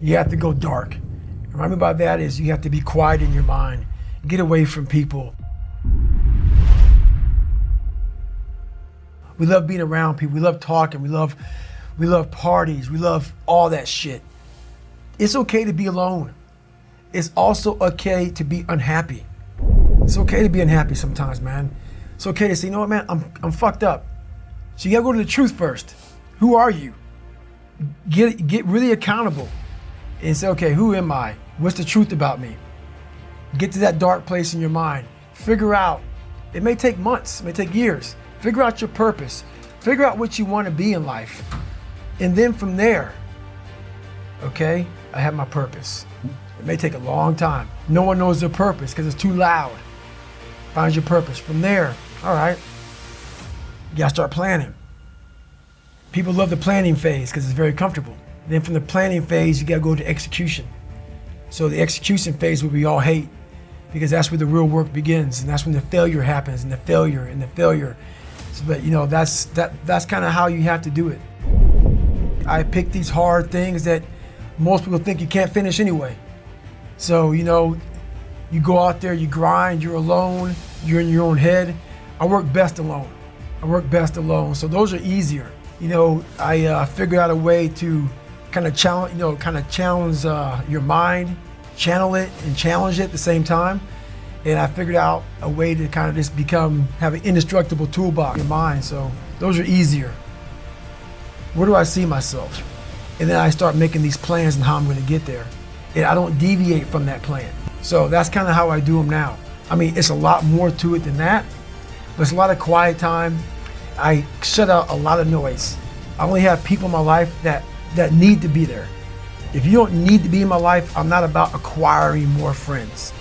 You have to go dark. And what I mean by that is you have to be quiet in your mind. Get away from people. We love being around people. We love talking. We love parties. We love all that shit. It's okay to be alone. It's also okay to be unhappy. It's okay to be unhappy sometimes, man. It's okay to say, you know what, man, I'm fucked up. So you gotta go to the truth first. Who are you? Get really accountable and say, okay, who am I? What's the truth about me? Get to that dark place in your mind. Figure out, it may take months, it may take years. Figure out your purpose. Figure out what you want to be in life. And then from there, okay, I have my purpose. It may take a long time. No one knows their purpose because it's too loud. Find your purpose. From there, all right, you gotta start planning. People love the planning phase because it's very comfortable. Then from the planning phase, you gotta go to execution. So the execution phase, what we all hate, because that's where the real work begins, and that's when the failure happens, and the failure. So, but you know, that's kind of how you have to do it. I picked these hard things that most people think you can't finish anyway. So, you know, you go out there, you grind, you're alone, you're in your own head. I work best alone. So those are easier. You know, I figured out a way to kind of challenge your mind, channel it and challenge it at the same time. And I figured out a way to kind of just have an indestructible toolbox in your mind. So those are easier. Where do I see myself? And then I start making these plans and how I'm gonna get there. And I don't deviate from that plan. So that's kind of how I do them now. I mean, it's a lot more to it than that, but it's a lot of quiet time. I shut out a lot of noise. I only have people in my life that need to be there. If you don't need to be in my life, I'm not about acquiring more friends.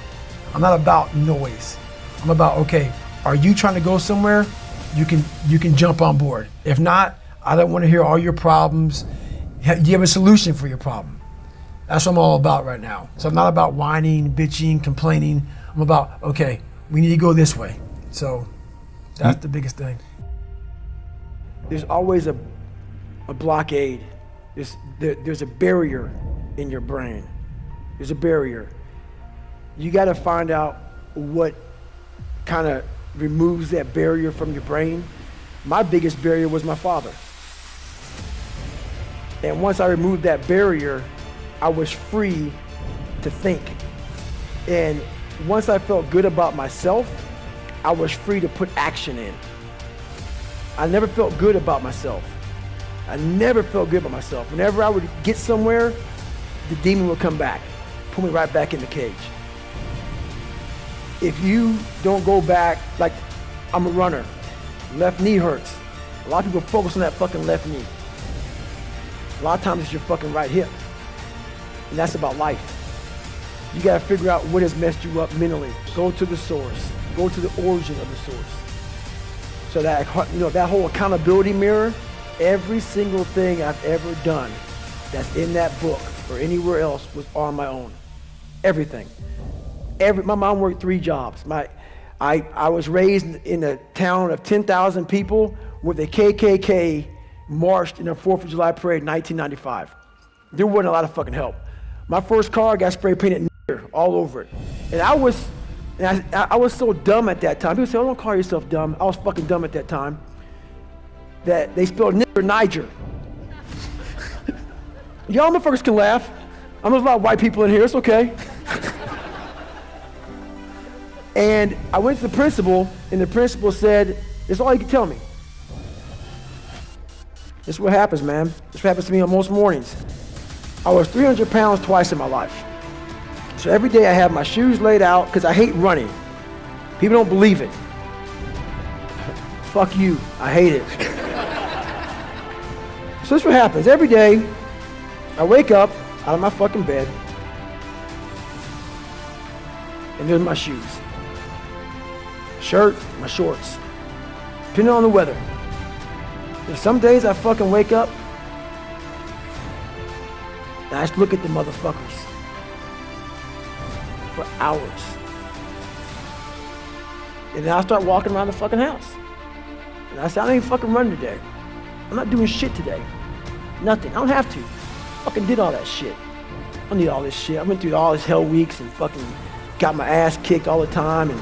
I'm not about noise. I'm about, okay, are you trying to go somewhere? You can jump on board. If not, I don't want to hear all your problems. Do you have a solution for your problem? That's what I'm all about right now. So I'm not about whining, bitching, complaining. I'm about, okay, we need to go this way. So that's the biggest thing. There's always a blockade. There's a barrier in your brain. There's a barrier. You got to find out what kind of removes that barrier from your brain. My biggest barrier was my father. And once I removed that barrier, I was free to think. And once I felt good about myself, I was free to put action in. I never felt good about myself. Whenever I would get somewhere, the demon would come back, pull me right back in the cage. If you don't go back, like I'm a runner, left knee hurts. A lot of people focus on that fucking left knee. A lot of times it's your fucking right hip. And that's about life. You gotta figure out what has messed you up mentally. Go to the source. Go to the origin of the source. So that, you know, that whole accountability mirror, every single thing I've ever done that's in that book or anywhere else was on my own. Everything. My mom worked 3 jobs. I was raised in a town of 10,000 people where the KKK marched in a 4th of July parade in 1995. There wasn't a lot of fucking help. My first car got spray painted all over it. And I was so dumb at that time. People say, oh, don't call yourself dumb. I was fucking dumb at that time. That they spelled nigger Niger. Y'all motherfuckers can laugh. There's a lot of white people in here, it's okay. And I went to the principal, and the principal said, "That's all you can tell me." This is what happens, man. This is what happens to me on most mornings. I was 300 pounds twice in my life. So every day I have my shoes laid out, because I hate running. People don't believe it. Fuck you, I hate it. So this is what happens. Every day, I wake up out of my fucking bed, and there's my shoes. Shirt, my shorts, depending on the weather. There's some days I fucking wake up and I just look at the motherfuckers for hours. And then I start walking around the fucking house. And I say, I don't even fucking run today. I'm not doing shit today. Nothing, I don't have to. Fucking did all that shit. I don't need all this shit. I went through all this hell weeks and fucking got my ass kicked all the time and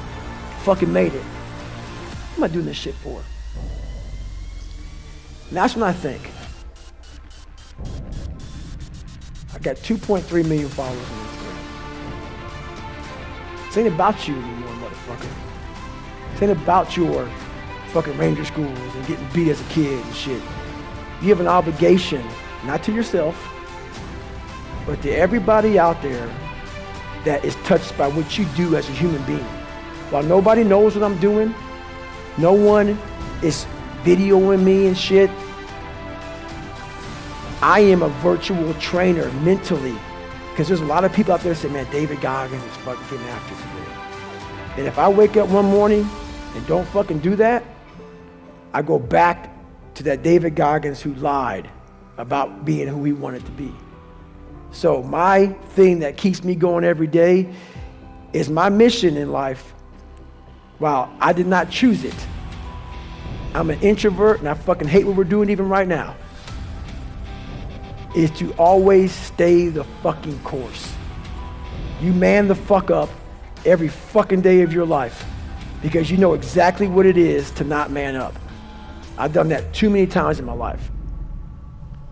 fucking made it. What am I doing this shit for? And that's when I think. I got 2.3 million followers on Instagram. This ain't about you anymore, motherfucker. This ain't about your fucking ranger schools and getting beat as a kid and shit. You have an obligation, not to yourself, but to everybody out there that is touched by what you do as a human being. While nobody knows what I'm doing, no one is videoing me and shit, I am a virtual trainer mentally, because there's a lot of people out there that say, man, David Goggins is fucking getting after it today. And if I wake up one morning and don't fucking do that, I go back to that David Goggins who lied about being who he wanted to be. So my thing that keeps me going every day is my mission in life. Wow, I did not choose it. I'm an introvert and I fucking hate what we're doing even right now. Is to always stay the fucking course. You man the fuck up every fucking day of your life because you know exactly what it is to not man up. I've done that too many times in my life.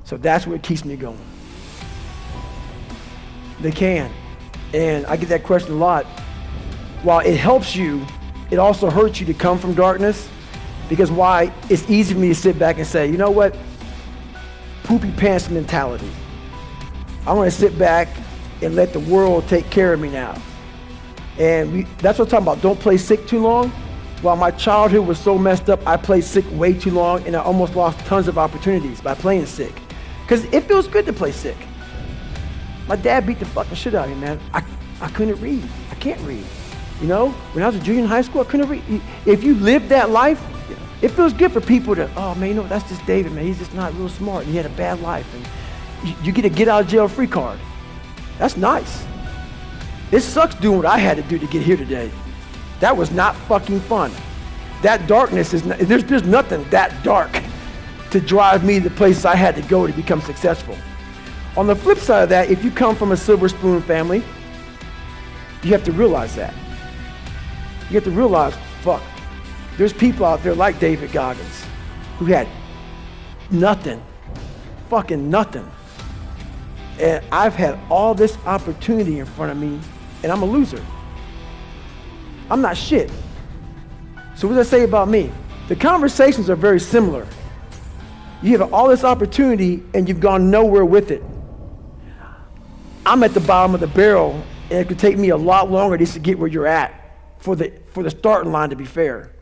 So that's what keeps me going. They can. And I get that question a lot. While it helps you, it also hurts you to come from darkness, because why? It's easy for me to sit back and say, you know what? Poopy pants mentality. I want to sit back and let the world take care of me now. And that's what I'm talking about. Don't play sick too long. While my childhood was so messed up, I played sick way too long and I almost lost tons of opportunities by playing sick. Because it feels good to play sick. My dad beat the fucking shit out of me, man. I couldn't read. I can't read. You know, when I was a junior in high school, I couldn't read. If you live that life, it feels good for people to, oh man, you know, that's just David, man. He's just not real smart and he had a bad life. And you get a get out of jail free card. That's nice. It sucks doing what I had to do to get here today. That was not fucking fun. That darkness is, there's nothing that dark to drive me to the places I had to go to become successful. On the flip side of that, if you come from a silver spoon family, you have to realize that. You have to realize, fuck, there's people out there like David Goggins who had nothing, fucking nothing. And I've had all this opportunity in front of me and I'm a loser. I'm not shit. So what does that say about me? The conversations are very similar. You have all this opportunity and you've gone nowhere with it. I'm at the bottom of the barrel and it could take me a lot longer just to get where you're at for the starting line, to be fair.